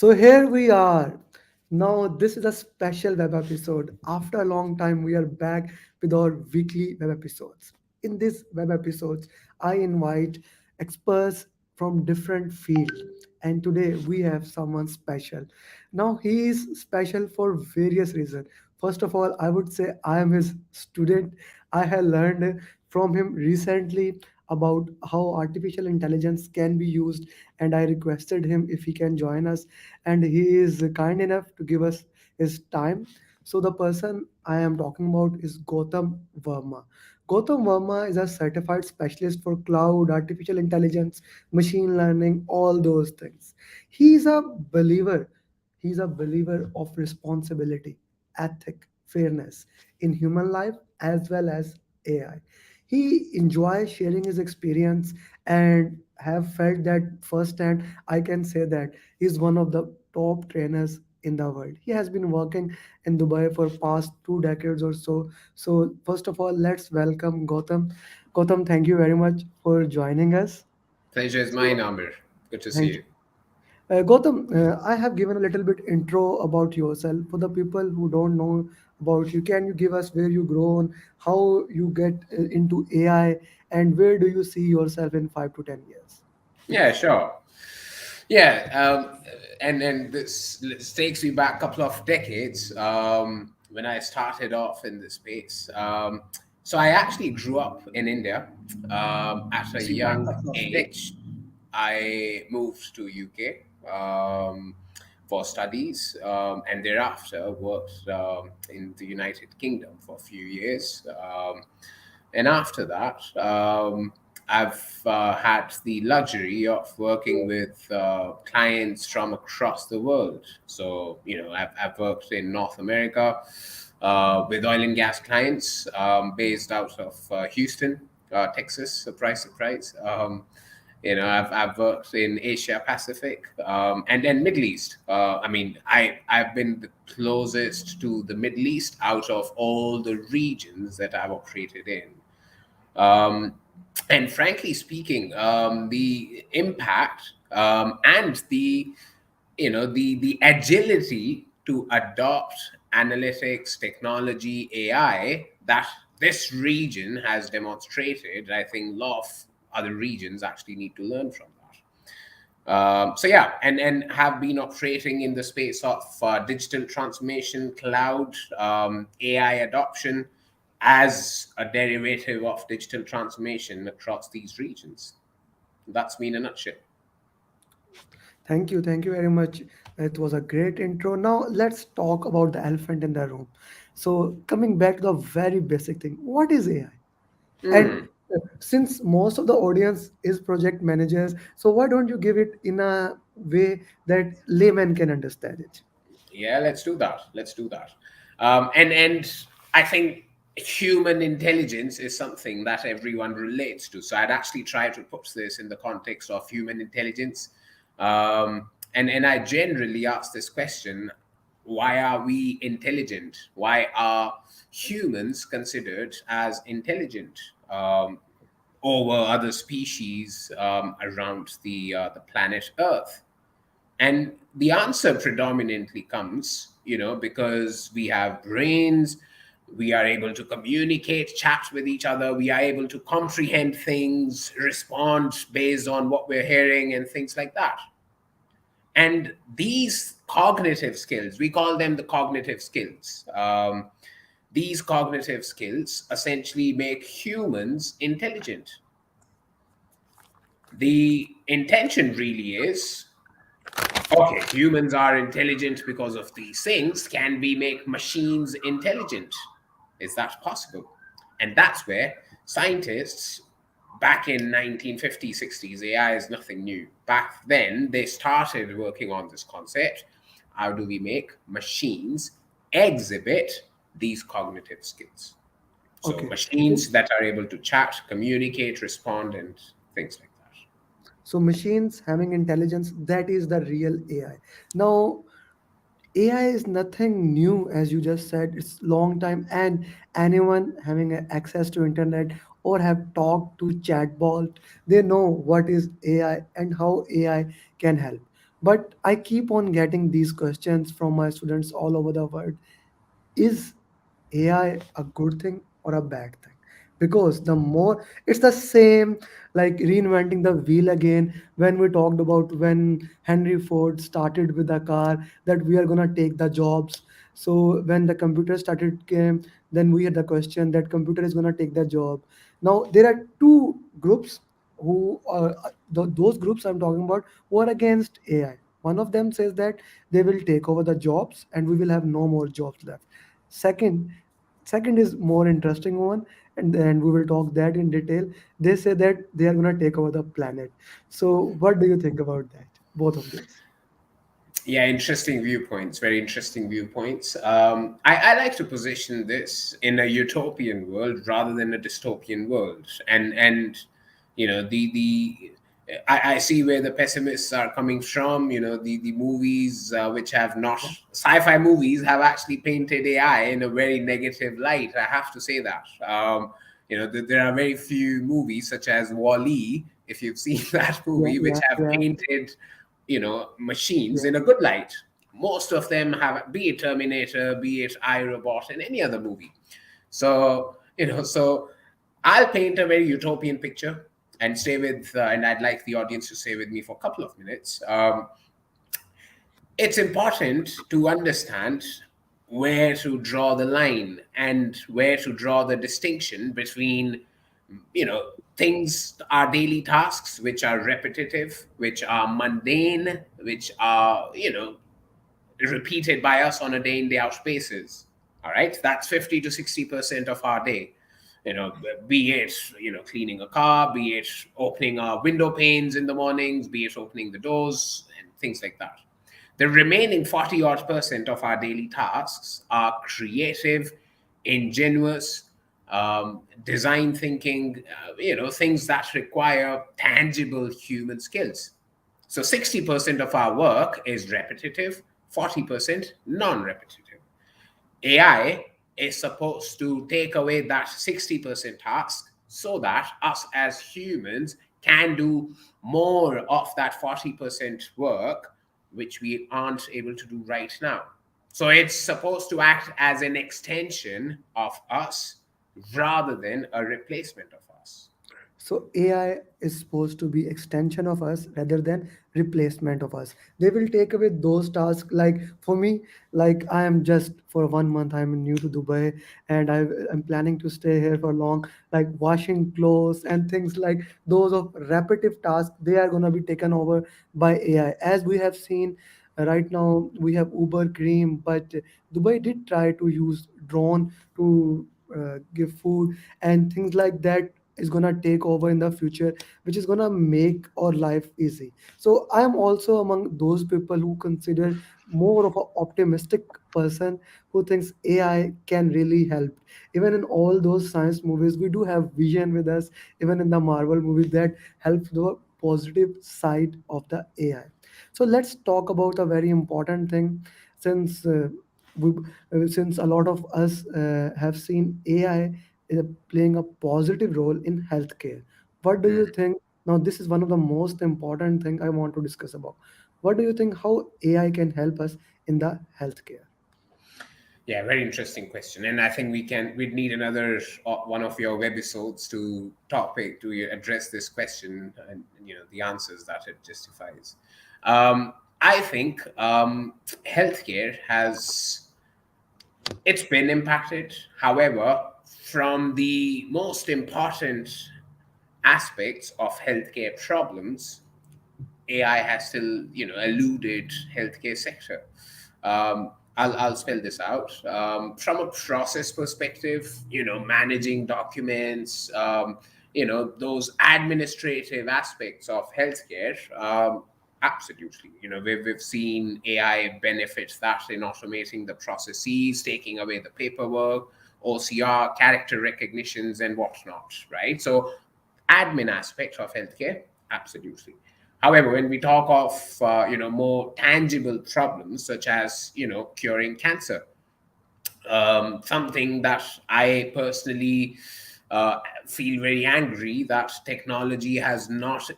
So here we are. Now, this is a special web episode. After a long time, we are back with our weekly web episodes. In these web episodes, I invite experts from different fields. And today we have someone special. Now, he is special for various reasons. First of all, I would say I am his student. I have learned from him recently about how artificial intelligence can be used, and I requested him if he can join us, and he is kind enough to give us his time. So the person I am talking about is Gautam Verma. Gautam Verma is a certified specialist for cloud, artificial intelligence, machine learning, all those things. He's a believer. He's a believer of responsibility, ethic, fairness in human life as well as AI. He enjoys sharing his experience and have felt that firsthand. I can say that he's one of the top trainers in the world. He has been working in Dubai for past 2 decades or so. So first of all, let's welcome Gautam. Gautam, thank you very much for joining us. Pleasure is mine, Amer. Good to see Thank you. you. Gautam, I have given a little bit intro about yourself. For the people who don't know about you, can you give us where you grown, how you get into AI, and where do you see yourself in 5 to 10 years? Yeah, sure. Yeah, and this takes me back a couple of decades when I started off in this space. So I actually grew up in India at a young age. I moved to UK for studies, and thereafter worked in the United Kingdom for a few years. And after that, I've had the luxury of working with clients from across the world. So, I've worked in North America with oil and gas clients based out of Houston, Texas, surprise, surprise. I've worked in Asia Pacific and then Middle East. I've been the closest to the Middle East out of all the regions that I've operated in. Um, and frankly speaking, the impact and the agility to adopt analytics, technology, AI that this region has demonstrated, I think a lot of other regions actually need to learn from that. So yeah, and have been operating in the space of digital transformation, cloud, AI adoption as a derivative of digital transformation across these regions. That's me in a nutshell. Thank you very much. It was a great intro. Now let's talk about the elephant in the room. So coming back to the very basic thing, what is AI? And Hmm. since most of the audience is project managers, so why don't you give it in a way that layman can understand it? Yeah, let's do that. Let's do that. And I think human intelligence is something that everyone relates to. So I'd actually try to put this in the context of human intelligence. And I generally ask this question: why are we intelligent? Why are humans considered as intelligent over other species around the planet Earth? And the answer predominantly comes, because we have brains, we are able to communicate, chat with each other, we are able to comprehend things, respond based on what we're hearing, and things like that. And these cognitive skills, we call them the cognitive skills. These cognitive skills essentially make humans intelligent. The intention really is, okay, humans are intelligent because of these things. Can we make machines intelligent? Is that possible? And that's where scientists back in 1950s, 60s, AI is nothing new. Back then, they started working on this concept. How do we make machines exhibit these cognitive skills? So Okay. machines that are able to chat, communicate, respond, and things like that. So machines having intelligence, that is the real AI. Now, AI is nothing new, as you just said. It's long time, and anyone having access to internet or have talked to chatbot, they know what is AI and how AI can help. But I keep on getting these questions from my students all over the world. Is AI a good thing or a bad thing? Because the more it's the same, like reinventing the wheel again. When we talked about when Henry Ford started with the car, that we are gonna take the jobs. So when the computer started came, then we had the question that computer is gonna take the job. Now there are two groups who are those groups I'm talking about who are against AI. One of them says that they will take over the jobs and we will have no more jobs left. Second, second is more interesting one, and then we will talk that in detail. They say that they are gonna take over the planet. So, what do you think about that? Both of these. Yeah, interesting viewpoints, very interesting viewpoints. I like to position this in a utopian world rather than a dystopian world. And I see where the pessimists are coming from. The movies which have not, Yeah, sci-fi movies have actually painted AI in a very negative light. I have to say that. There are very few movies such as Wall-E, if you've seen that yeah, movie, which yeah, have yeah, painted machines yeah. in a good light. Most of them have, be it Terminator, be it iRobot, and any other movie. So I'll paint a very utopian picture and stay with, and I'd like the audience to stay with me for a couple of minutes. It's important to understand where to draw the line and where to draw the distinction between, you know, things, our daily tasks, which are repetitive, which are mundane, which are, repeated by us on a day in, day out basis. All right. That's 50 to 60% of our day. Be it, cleaning a car, be it opening our window panes in the mornings, be it opening the doors and things like that. The remaining 40 odd percent of our daily tasks are creative, ingenuous, design thinking, things that require tangible human skills. So 60% of our work is repetitive, 40% non repetitive. AI is supposed to take away that 60% task so that us as humans can do more of that 40% work, which we aren't able to do right now. So it's supposed to act as an extension of us rather than a replacement of us. So AI is supposed to be extension of us rather than replacement of us. They will take away those tasks. Like for me, like I am just for 1 month, I'm new to Dubai, and I'm planning to stay here for long. Like washing clothes and things like those of repetitive tasks, they are gonna be taken over by AI. As we have seen right now, we have Uber Cream, but Dubai did try to use drone to give food and things like that is gonna take over in the future, which is gonna make our life easy. So I am also among those people who consider more of an optimistic person who thinks AI can really help. Even in all those science movies, we do have vision with us. Even in the Marvel movies, that helps the positive side of the AI. So let's talk about a very important thing, since we, since a lot of us have seen AI is playing a positive role in healthcare. What do you think? Now, this is one of the most important thing I want to discuss about. What do you think how AI can help us in the healthcare? Yeah, very interesting question, and I think we'd need another one of your webisodes to topic to address this question and the answers that it justifies. I think healthcare has it's been impacted. However, from the most important aspects of healthcare problems, AI has still, eluded healthcare sector. I'll spell this out. From a process perspective, managing documents, those administrative aspects of healthcare, absolutely. We've seen AI benefits that in automating the processes, taking away the paperwork, OCR, character recognitions, and whatnot, right? So admin aspect of healthcare, absolutely. However, when we talk of more tangible problems such as curing cancer, something that I personally feel very angry that technology has not.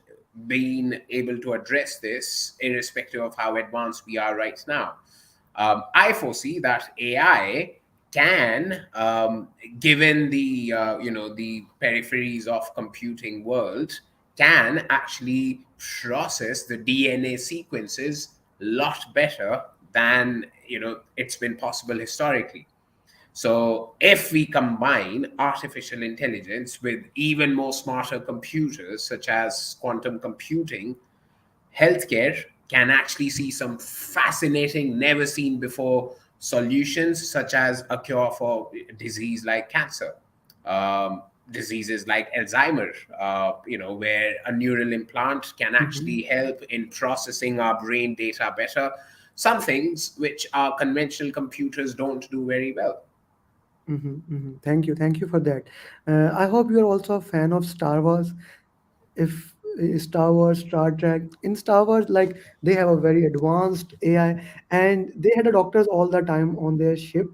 been able to address this irrespective of how advanced we are right now. I foresee that AI can, given the the peripheries of computing world, can actually process the DNA sequences a lot better than it's been possible historically. So if we combine artificial intelligence with even more smarter computers, such as quantum computing, healthcare can actually see some fascinating, never seen before solutions, such as a cure for disease like cancer, diseases like Alzheimer, where a neural implant can actually Mhm. help in processing our brain data better. Some things which our conventional computers don't do very well. Thank you for that. I hope you're also a fan of Star Wars. If Star Wars, Star Trek, in Star Wars, like they have a very advanced AI, and they had a doctors all the time on their ship,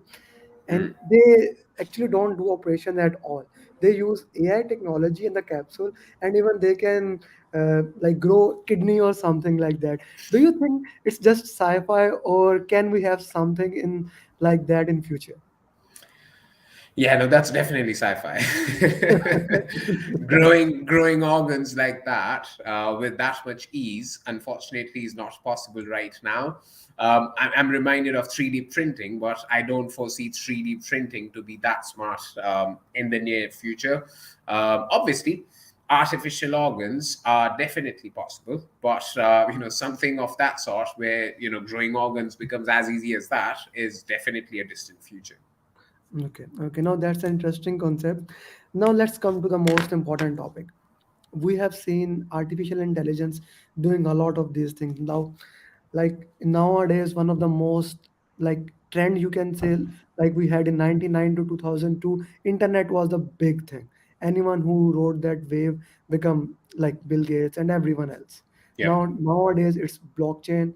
and they actually don't do operation at all. They use AI technology in the capsule, and even they can like grow kidney or something like that. Do you think it's just sci-fi, or can we have something in like that in future? Yeah, no, that's definitely sci-fi. Growing organs like that with that much ease, unfortunately, is not possible right now. I'm reminded of 3D printing, but I don't foresee 3D printing to be that smart in the near future. Obviously, artificial organs are definitely possible, but something of that sort, where growing organs becomes as easy as that, is definitely a distant future. Okay. Now that's an interesting concept. Now let's come to the most important topic. We have seen artificial intelligence doing a lot of these things now. Like nowadays, one of the most like trend you can say, like we had in 99 to 2002, internet was the big thing. Anyone who rode that wave become like Bill Gates and everyone else. Yep. Now nowadays it's blockchain,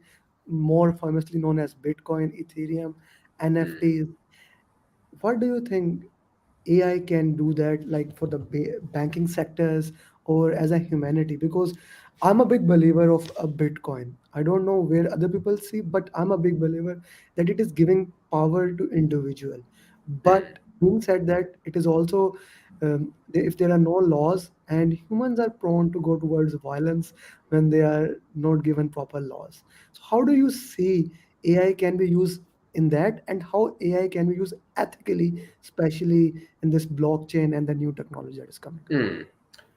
more famously known as Bitcoin, Ethereum, NFTs. What do you think AI can do that, like for the banking sectors or as a humanity? Because I'm a big believer of a Bitcoin. I don't know where other people see, but I'm a big believer that it is giving power to individual. But being said that, it is also if there are no laws and humans are prone to go towards violence when they are not given proper laws. So how do you see AI can be used in that, and how AI can be used ethically, especially in this blockchain and the new technology that is coming up?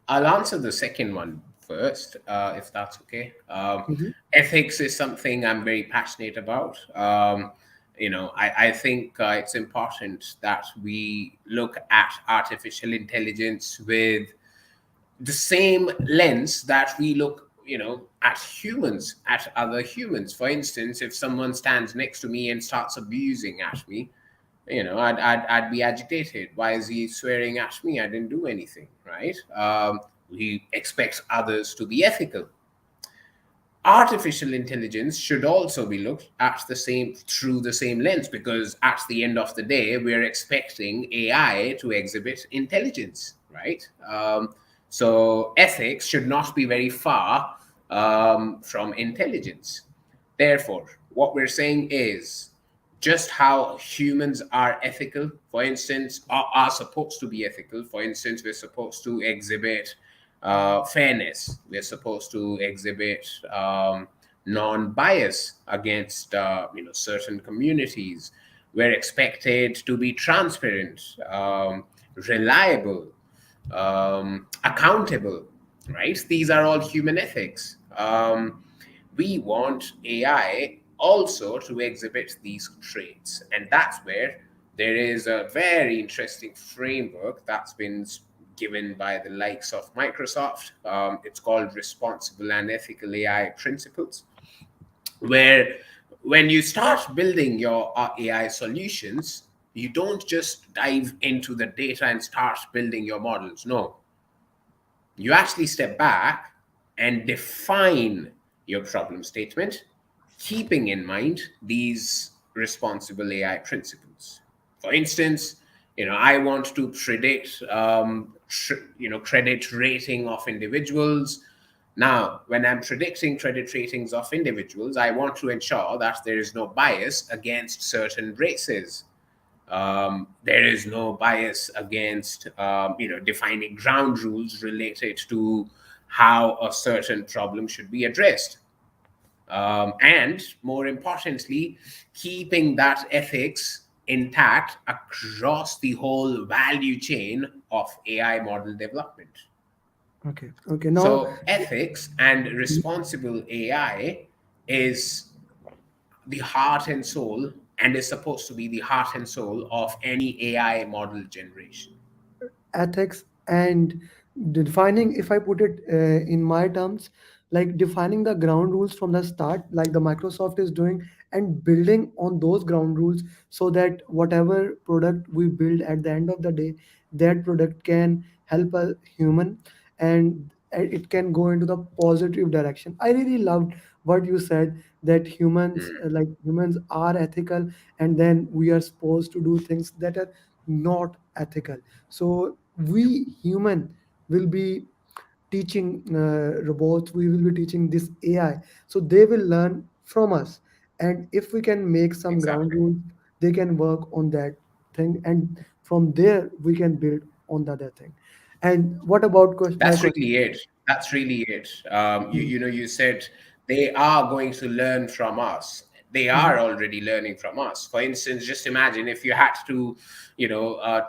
I'll answer the second one first, if that's okay. Mhm. Ethics is something I'm very passionate about. I think it's important that we look at artificial intelligence with the same lens that we look, at humans, at other humans. For instance, if someone stands next to me and starts abusing at me, I'd be agitated. Why is he swearing at me? I didn't do anything, right? We expect others to be ethical. Artificial intelligence should also be looked at the same through the same lens, because at the end of the day, we're expecting AI to exhibit intelligence, right? So ethics should not be very far from intelligence. Therefore, what we're saying is, just how humans are ethical, for instance, are supposed to be ethical. For instance, we're supposed to exhibit fairness. We're supposed to exhibit non-bias against certain communities. We're expected to be transparent, reliable, accountable. Right? These are all human ethics. We want AI also to exhibit these traits. And that's where there is a very interesting framework that's been given by the likes of Microsoft. It's called Responsible and Ethical AI Principles, where when you start building your AI solutions, you don't just dive into the data and start building your models. No, you actually step back and define your problem statement, keeping in mind these responsible AI principles. For instance, I want to predict, credit rating of individuals. Now, when I'm predicting credit ratings of individuals, I want to ensure that there is no bias against certain races. There is no bias against, defining ground rules related to how a certain problem should be addressed. And more importantly, keeping that ethics intact across the whole value chain of AI model development. Okay. Okay. Now, So, ethics and responsible AI is the heart and soul, and is supposed to be the heart and soul of any AI model generation. ethics and defining, if I put it in my terms, like defining the ground rules from the start, like the Microsoft is doing, and building on those ground rules, so that whatever product we build at the end of the day, that product can help a human, and it can go into the positive direction. I really loved what you said, that humans, like humans are ethical, and then we are supposed to do things that are not ethical. So we human will be teaching robots, we will be teaching this AI, so they will learn from us. And if we can make some ground Exactly. rules, they can work on that thing, and from there we can build on the other thing. And what about my That's question? really it. That's really it. Mhm, You said they are going to learn from us. They are mhm, already learning from us. For instance, just imagine if you had to,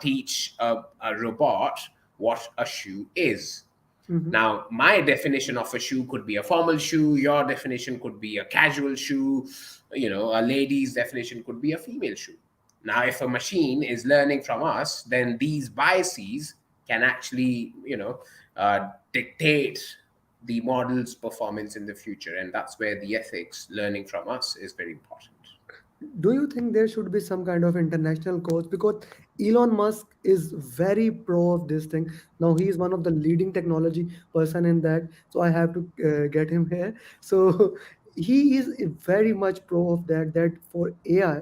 teach a robot what a shoe is. mhm. Now, my definition of a shoe could be a formal shoe. Your definition could be a casual shoe. A lady's definition could be a female shoe. Now, if a machine is learning from us, then these biases can actually, dictate the model's performance in the future. And that's where the ethics learning from us is very important. Do you think there should be some kind of international coach? Because Elon Musk is very pro of this thing. Now he is one of the leading technology person in that, so I have to get him here. So he is very much pro of that. That for AI,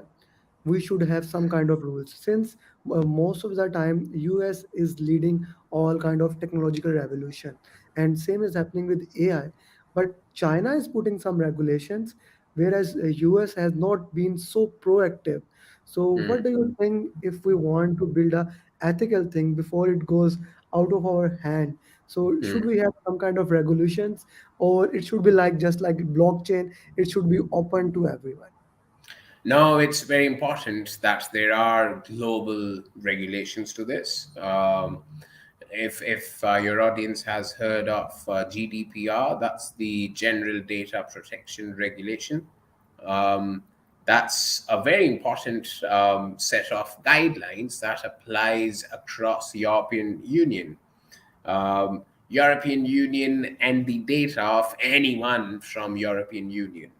we should have some kind of rules, since most of the time US is leading all kind of technological revolution, and same is happening with AI. But China is putting some regulations, whereas US has not been so proactive. So what do you think, if we want to build a ethical thing before it goes out of our hand, so should we have some kind of regulations, or it should be like just like blockchain, it should be open to everyone? No, it's very important that there are global regulations to this. If your audience has heard of GDPR, that's the General Data Protection Regulation. Um, that's a very important set of guidelines that applies across the European Union. European Union and the data of anyone from European Union.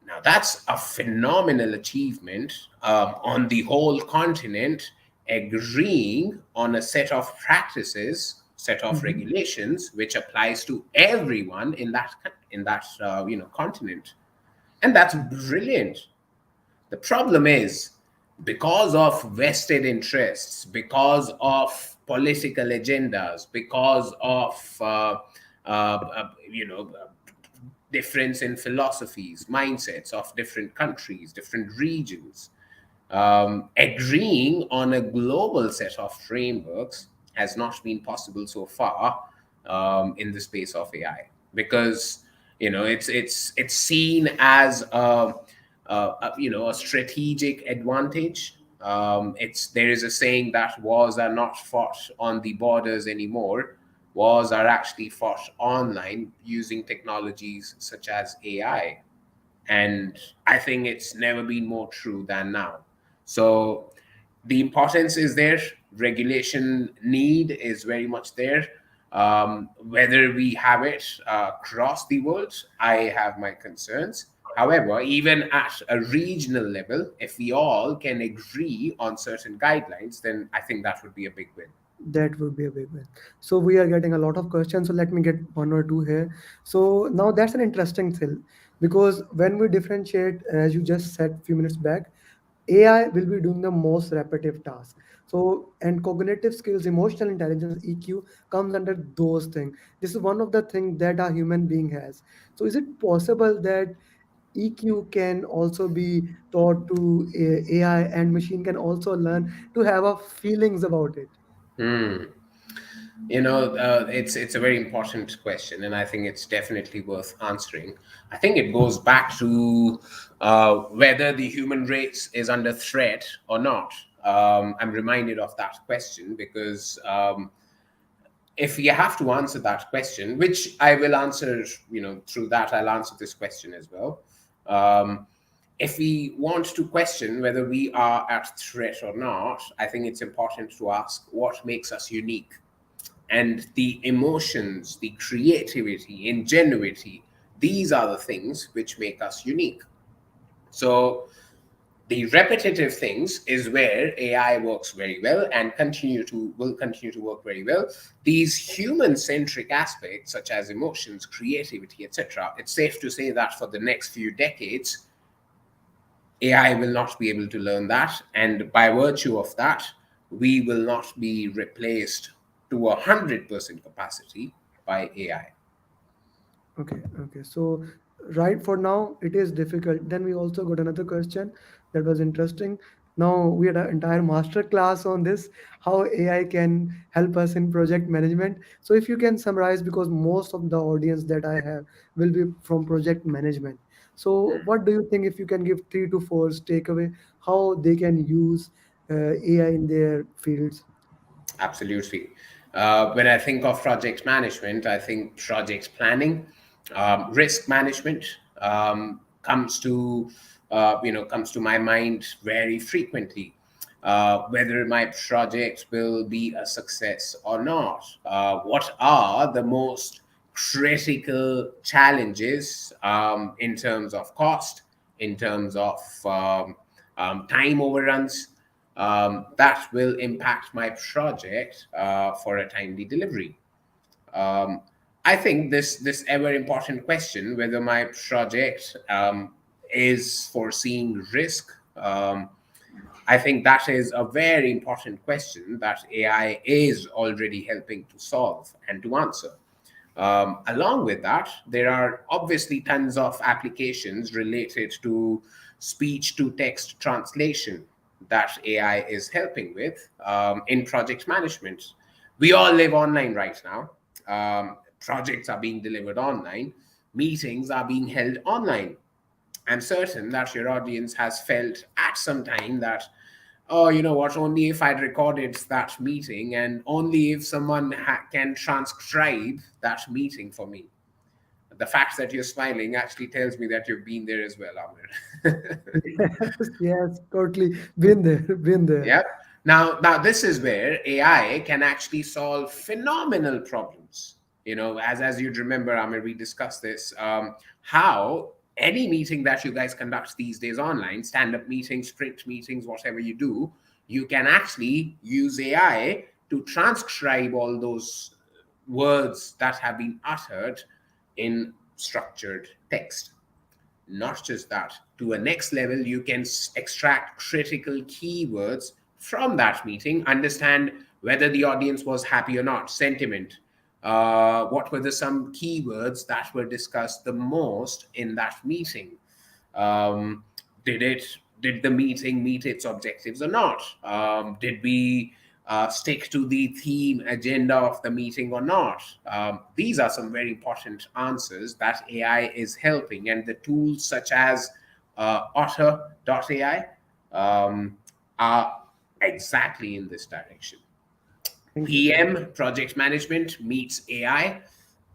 Now, that's a phenomenal achievement on the whole continent, agreeing on a set of practices, set of Mhm. regulations, which applies to everyone in that continent, and that's brilliant. The problem is, because of vested interests, because of political agendas, because of difference in philosophies, mindsets of different countries, different regions, agreeing on a global set of frameworks has not been possible so far in the space of AI, because it's seen as a strategic advantage. It's There is a saying that wars are not fought on the borders anymore. Wars are actually fought online using technologies such as AI, and I think it's never been more true than now. So the importance is there, regulation need is very much there. Whether we have it across the world, I have my concerns. However, even at a regional level, if we all can agree on certain guidelines, then I think that would be a big win. That would be a big win. So we are getting a lot of questions. So let me get one or two here. So now that's an interesting thing, because when we differentiate, as you just said a few minutes back, AI will be doing the most repetitive task. So, and cognitive skills, emotional intelligence, EQ comes under those things. This is one of the things that a human being has. So, is it possible that EQ can also be taught to AI and machine can also learn to have a feelings about it? Hmm. It's a very important question, and I think it's definitely worth answering. I think it goes back to whether the human race is under threat or not. I'm reminded of that question because if you have to answer that question, which I will answer, through that I'll answer this question as well. Um, if we want to question whether we are at threat or not, I think it's important to ask what makes us unique, and the emotions, the creativity, ingenuity, these are the things which make us unique. So the repetitive things is where AI works very well and will continue to work very well. These human centric aspects such as emotions, creativity, etc., it's safe to say that for the next few decades AI will not be able to learn that, and by virtue of that we will not be replaced to 100% capacity by AI. Okay, okay. So, right for now, it is difficult. Then we also got another question that was interesting. Now we had an entire master class on this, how AI can help us in project management. So, if you can summarize, because most of the audience that I have will be from project management. So, what do you think if you can give 3 to 4 takeaway how they can use AI in their fields? Absolutely. When I think of project management, I think project planning, risk management comes to my mind very frequently. Whether my project will be a success or not. What are the most critical challenges in terms of cost, in terms of time overruns, that will impact my project for a timely delivery. Um, I think this ever important question whether my project is foreseeing risk. I think that is a very important question that AI is already helping to solve and to answer. Along with that, there are obviously tons of applications related to speech to text translation that AI is helping with in project management. We all live online right now. Projects are being delivered online, meetings are being held online. I'm certain that your audience has felt at some time that, oh, you know what, only if I'd recorded that meeting and only if someone can transcribe that meeting for me. The fact that you're smiling actually tells me that you've been there as well, Amir. Yes, yes, totally. Been there, been there. Yeah. Now this is where AI can actually solve phenomenal problems. As you'd remember, Amir, we discussed this. How any meeting that you guys conduct these days online, stand-up meetings, sprint meetings, whatever you do, you can actually use AI to transcribe all those words that have been uttered in structured text. Not just that, to a next level, you can extract critical keywords from that meeting, understand whether the audience was happy or not, sentiment. What were the some keywords that were discussed the most in that meeting? Um, did it did the meeting meet its objectives or not? Did we stick to the theme agenda of the meeting or not? These are some very important answers that AI is helping, and the tools such as Otter.ai um, are exactly in this direction. Thank you. Thank you. PM, project management, meets AI,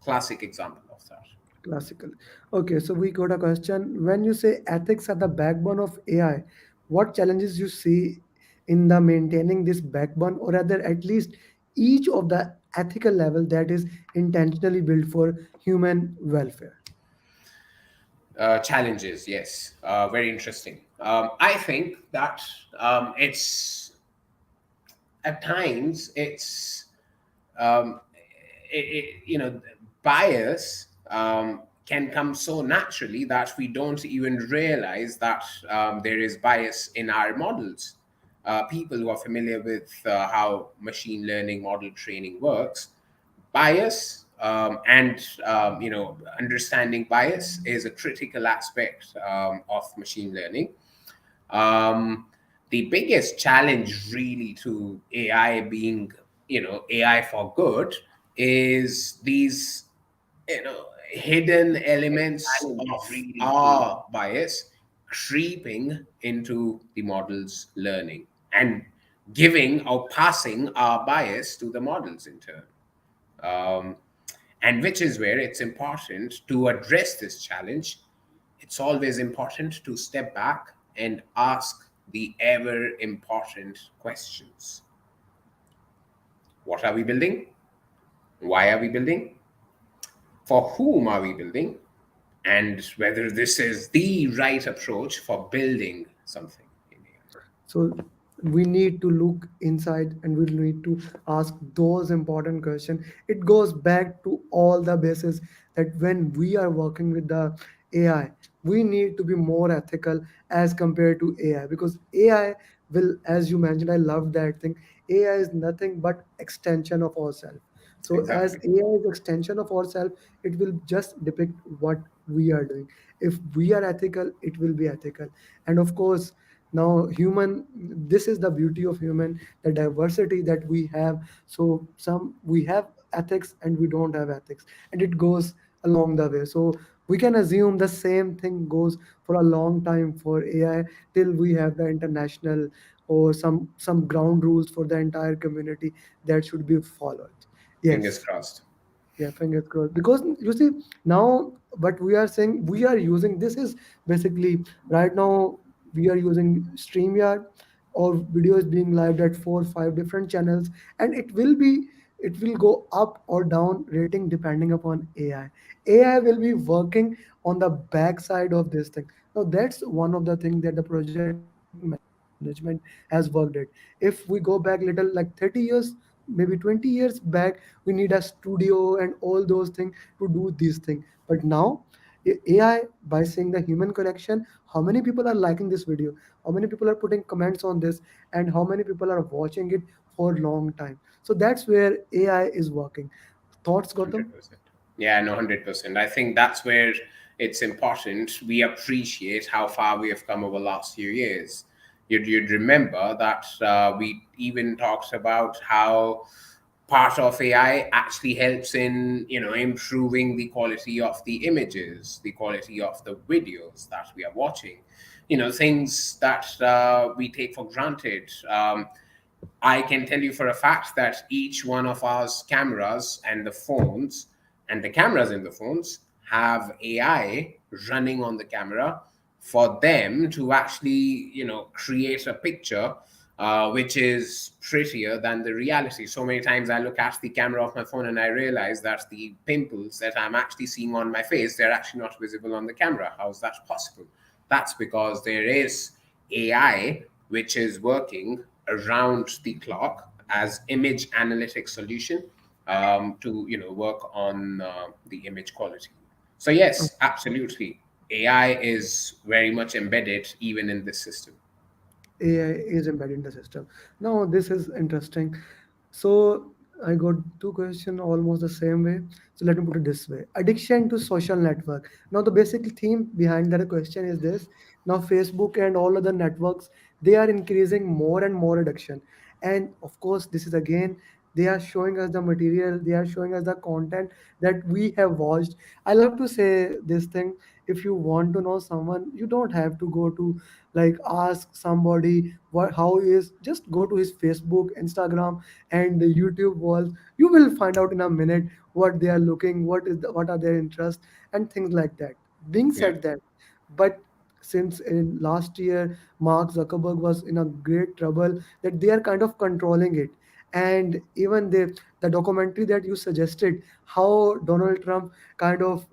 classic example of that. Classical. Okay, so we got a question. When you say ethics are the backbone of AI, what challenges you see in the maintaining this backbone, or rather, at least each of the ethical level that is intentionally built for human welfare? Challenges, yes, very interesting. I think that it's at times it's um, it, it, you know bias. can come so naturally that we don't even realize that there is bias in our models. People who are familiar with how machine learning model training works, bias and understanding bias is a critical aspect of machine learning. um, the biggest challenge really to AI being, AI for good, is these, hidden elements of our bias creeping into the model's learning and giving or passing our bias to the models in turn. Um, and which is where it's important to address this challenge. It's always important to step back and ask the ever important questions. What are we building? Why are we building? For whom are we building? And whether this is the right approach for building something in So we need to look inside and we need to ask those important questions. It goes back to all the bases that when we are working with the AI, we need to be more ethical as compared to AI, because AI will, as you mentioned, I love that thing. AI is nothing but extension of ourselves. AI. So as Exactly. AI is extension of ourselves, it will just depict what we are doing. If we are ethical, it will be ethical. And of course, now human, this is the beauty of human, the diversity that we have. So some we have ethics and we don't have ethics, and it goes along the way. So we can assume the same thing goes for a long time for AI, till we have the international or some ground rules for the entire community that should be followed. Fingers Yes. crossed. Yeah, fingers crossed. Because you see, now what we are saying, we are using this is basically right now we are using StreamYard, or video is being live at 4 or 5 different channels, and it will go up or down rating depending upon AI. AI will be working on the back side of this thing. Now that's one of the things that the project management has worked at. If we go back little like 30 years, maybe 20 years back, we need a studio and all those things to do these things. But now AI, by seeing the human connection, how many people are liking this video, how many people are putting comments on this, and how many people are watching it for long time. So that's where AI is working. Thoughts, Gautam? 100%. Yeah, no, 100%. I think that's where it's important we appreciate how far we have come over the last few years. You'd remember that we even talked about how part of AI actually helps in, improving the quality of the images, the quality of the videos that we are watching. Things that we take for granted. I can tell you for a fact that each one of our cameras and the phones and the cameras in the phones have AI running on the camera for them to actually, create a picture which is prettier than the reality. So many times I look at the camera of my phone and I realize that the pimples that I'm actually seeing on my face, they're actually not visible on the camera. How is that possible? That's because there is AI which is working around the clock as image analytic solution to work on the image quality. So yes, absolutely, AI is very much embedded even in this system. AI is embedded in the system. Now, this is interesting. So, I got two questions almost the same way. So, let me put it this way: addiction to social network. Now, the basic theme behind that question is this. Now, Facebook and all other networks, they are increasing more and more addiction. And of course, this is again, they are showing us the material, they are showing us the content that we have watched. I love to say this thing: if you want to know someone, you don't have to go to like ask somebody what how he is, just go to his Facebook, Instagram, and the YouTube walls. You will find out in a minute what they are looking, what are their interests, and things like that. Being Yeah. said that, but since in last year Mark Zuckerberg was in a great trouble, that they are kind of controlling it. And even the documentary that you suggested, how Donald Trump kind of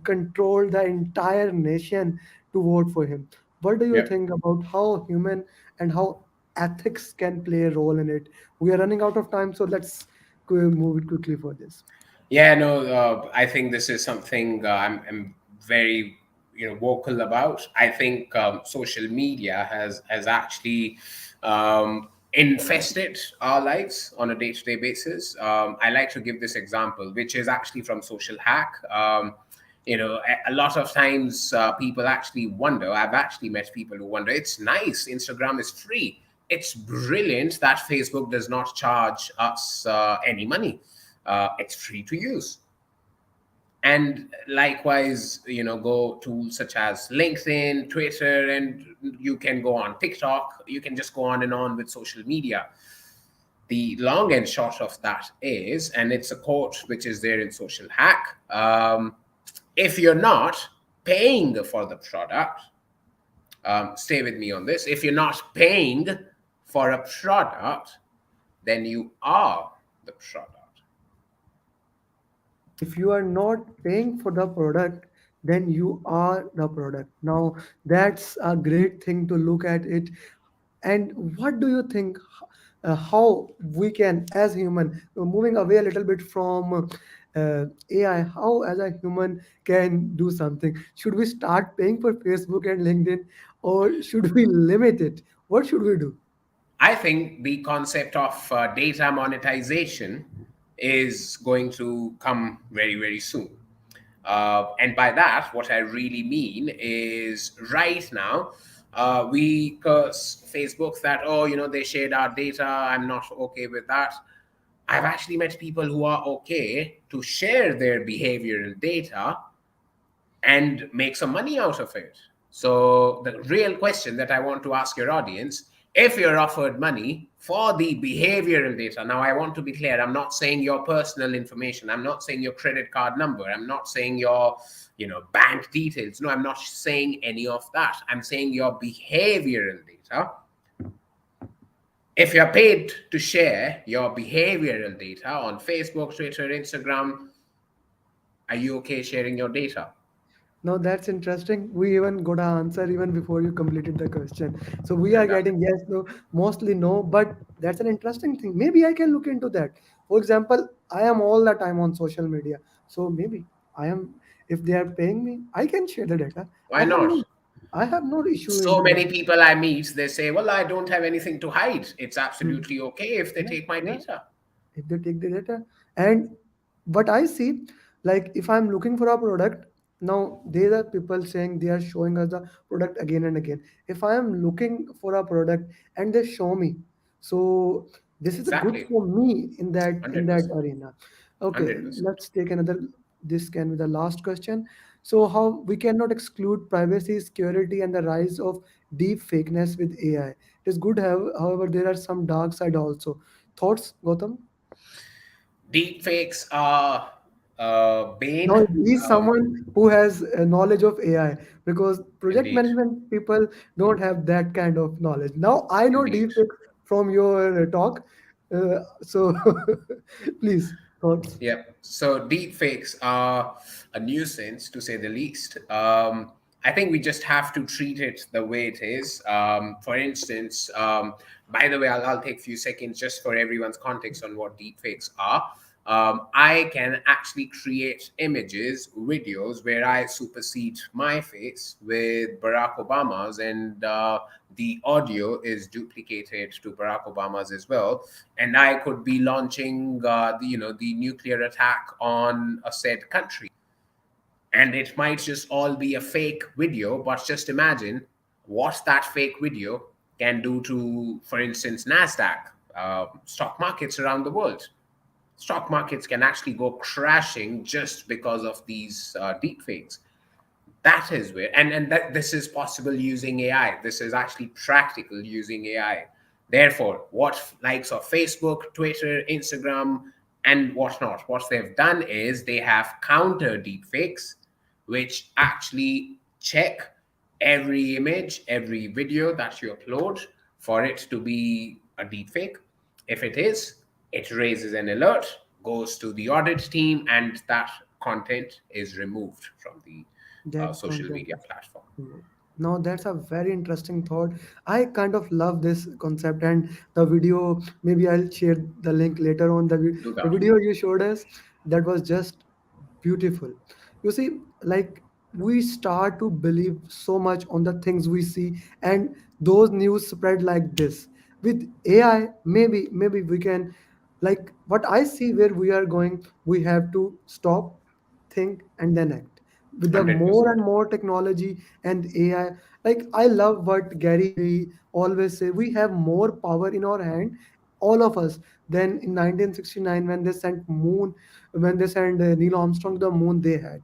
controlled the entire nation to vote for him. What do you Yep. think about how human and how ethics can play a role in it? We are running out of time, so let's move it quickly for this. Yeah, no, I think this is something I'm very vocal about. I think social media has actually infested our lives on a day-to-day basis. I like to give this example, which is actually from Social Hack. A lot of times people actually wonder. I've actually met people who wonder. It's nice. Instagram is free. It's brilliant that Facebook does not charge us any money. It's free to use. And likewise, go tools such as LinkedIn, Twitter, and you can go on TikTok. You can just go on and on with social media. The long and short of that is, and it's a quote which is there in Social Hack, if you're not paying for the product, stay with me on this, if you're not paying for a product, then you are the product. If you are not paying for the product, then you are the product. Now that's a great thing to look at it. And what do you think, how we can as human, moving away a little bit from AI, how as a human can do something? Should we start paying for Facebook and LinkedIn, or should we limit it? What should we do? I think the concept of data monetization is going to come very, very soon. And by that, what I really mean is right now, we curse Facebook that, oh, they shared our data. I'm not okay with that. I've actually met people who are okay to share their behavioral data and make some money out of it. So, the real question that I want to ask your audience, if you're offered money for the behavioral data, now I want to be clear, I'm not saying your personal information, I'm not saying your credit card number, I'm not saying your bank details. No, I'm not saying any of that. I'm saying your behavioral data. If you're paid to share your behavioral data on Facebook, Twitter, Instagram, are you okay sharing your data? Now that's interesting. We even got an answer even before you completed the question. So we are Fantastic. getting yes, no, mostly no, but that's an interesting thing. Maybe I can look into that. For example, I am all the time on social media. So maybe I am, if they are paying me, I can share the data. I Why have not? no I have no issue So into that. many people I meet, they say, well, I don't have anything to hide. It's Hmm. absolutely okay if they Yeah, take my yeah. data. If they take the data. And what I see, like if I'm looking for a product, now there are people saying they are showing us the product again and again. If I am looking for a product and they show me, so this is a good Exactly. for me in that 100%. arena. Okay, 100%. let's take another. This can be the last question. So how we cannot exclude privacy, security, and the rise of deep fakeness with AI. It is good, however, there are some dark side also. Thoughts, Gautam? Deep fakes are Now, bane. he's Um, someone who has knowledge of AI, because project Indeed. management people don't have that kind of knowledge. Now, I know Indeed. deepfakes from your talk. So, please, thoughts. Yep. So deep fakes are a nuisance to say the least. I think we just have to treat it the way it is. For instance, by the way, I'll take a few seconds just for everyone's context on what deep fakes are. I can actually create images, videos where I supersede my face with Barack Obama's, and the audio is duplicated to Barack Obama's as well, and I could be launching the nuclear attack on a said country, and it might just all be a fake video. But just imagine what that fake video can do to, for instance, Nasdaq, stock markets around the world. Stock markets can actually go crashing just because of these deep fakes. That is where, and that this is possible using AI. This is actually practical using AI. Therefore, what likes of Facebook, Twitter, Instagram, and whatnot, what they've done is they have counter deepfakes, which actually check every image, every video that you upload for it to be a deepfake. If it is, it raises an alert, goes to the audit team, and that content is removed from the That social content. media platform. Now that's a very interesting thought. I kind of love this concept, and the video. Maybe I'll share the link later on. Do The that. video you showed us, that was just beautiful. You see, like we start to believe so much on the things we see, and those news spread like this. With AI, maybe we can, like what I see where we are going, we have to stop, think, and then act. With the more 100%. and more technology and AI, like I love what Gary Vee always say, we have more power in our hand, all of us, than in 1969 when they sent moon, when they sent Neil Armstrong to the moon they had.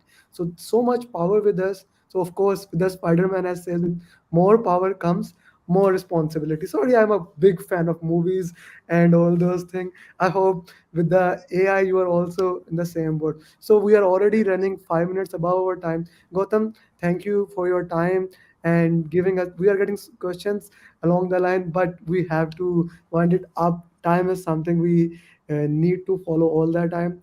So much power with us. So of course, with the Spider-Man, as says, with more power comes more responsibility. Sorry, I'm a big fan of movies and all those things. I hope with the AI you are also in the same boat. So we are already running 5 minutes above our time. Gautam, thank you for your time and giving us. We are getting questions along the line, but we have to wind it up. Time is something we need to follow all the time.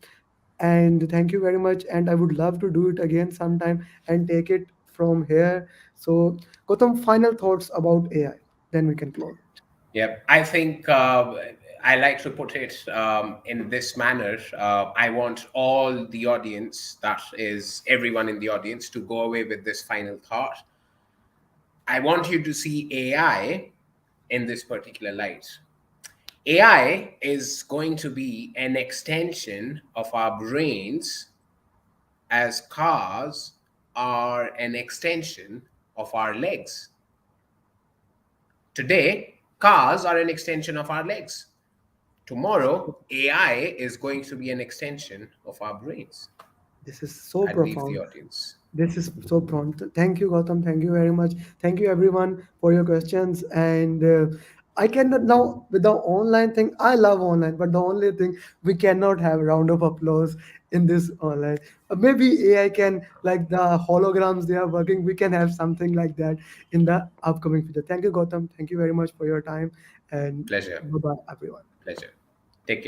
And thank you very much, and I would love to do it again sometime and take it from here. So Gautam, final thoughts about AI, then we can close it. Yeah, I think I like to put it in this manner. I want all the audience, that is everyone in the audience, to go away with this final thought. I want you to see AI in this particular light. AI is going to be an extension of our brains, as cars are an extension of our legs. Today, cars are an extension of our legs. Tomorrow, AI is going to be an extension of our brains. This is so I'd leave the profound. audience. This is so prompt. Thank you, Gautam. Thank you very much. Thank you, everyone, for your questions. And I cannot now with the online thing. I love online, but the only thing we cannot have round of applause in this online. Maybe AI can, like the holograms they are working. We can have something like that in the upcoming future. Thank you, Gautam. Thank you very much for your time. And Pleasure. bye bye, everyone. Pleasure.